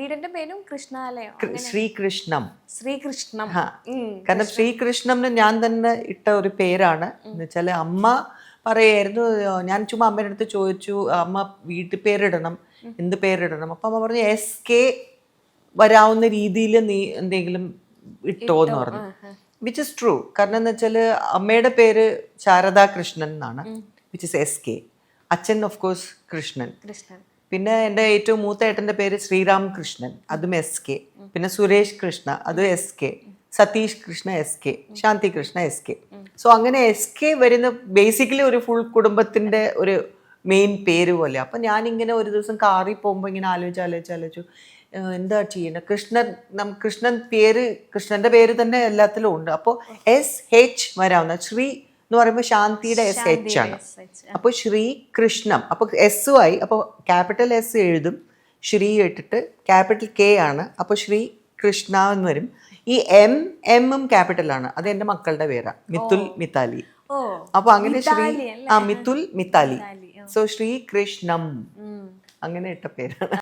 വീടിന്റെ പേരും കൃഷ്ണാലയം, ശ്രീകൃഷ്ണം. ശ്രീകൃഷ്ണം. കാരണം ശ്രീകൃഷ്ണം ഞാൻ തന്നെ ഇട്ട ഒരു പേരാണ്. എന്ന് വെച്ചാൽ അമ്മ പറയായിരുന്നു, ഞാൻ ചുമ്മാ അമ്മയുടെ അടുത്ത് ചോദിച്ചു, അമ്മ വീട്ടു പേരിടണം, എന്ത് പേരിടണം? അപ്പൊ അമ്മ പറഞ്ഞു SK വരാവുന്ന രീതിയിൽ നീ എന്തെങ്കിലും ഇട്ടോന്ന് പറഞ്ഞു. Which is true. കാരണം എന്ന് വെച്ചാൽ അമ്മയുടെ പേര് ശാരദാ കൃഷ്ണൻ എന്നാണ്, വിച്ച് ഇസ് SK. അച്ഛൻ ഓഫ് കോഴ്സ് കൃഷ്ണൻ. പിന്നെ എൻ്റെ ഏറ്റവും മൂത്ത ഏട്ടൻ്റെ പേര് ശ്രീറാം കൃഷ്ണൻ, അതും SK. പിന്നെ സുരേഷ് കൃഷ്ണ, അത് SK. സതീഷ് കൃഷ്ണ SK. ശാന്തി കൃഷ്ണ SK. സോ അങ്ങനെ SK വരുന്ന ബേസിക്കലി ഒരു ഫുൾ കുടുംബത്തിൻ്റെ ഒരു മെയിൻ പേര് പോലെ. അപ്പം ഞാനിങ്ങനെ ഒരു ദിവസം കാറിൽ പോകുമ്പോൾ ഇങ്ങനെ ആലോചിച്ചു എന്താ ചെയ്യുന്നത്. കൃഷ്ണൻ പേര്, കൃഷ്ണൻ്റെ പേര് തന്നെ എല്ലാത്തിലും ഉണ്ട്. അപ്പോൾ SH വരാവുന്ന ശ്രീ എന്ന് പറയുമ്പോൾ ശാന്തിയുടെ SH ആണ്. അപ്പോൾ ശ്രീ കൃഷ്ണം, അപ്പോൾ SUI, അപ്പോൾ ക്യാപിറ്റൽ S എഴുതും, ശ്രീ ഇട്ടിട്ട് ക്യാപിറ്റൽ K ആണ്, അപ്പോൾ ശ്രീ കൃഷ്ണ എന്ന് വരും. ഈ എമ്മും ക്യാപിറ്റലാണ്. അത് എൻ്റെ മക്കളുടെ പേരാണ്, മിത്തുൽ മിത്താലി. അപ്പോൾ അങ്ങനെ മിത്തുൽ മിത്താലി. സോ ശ്രീ കൃഷ്ണം അങ്ങനെ ഇട്ട പേരാണ്.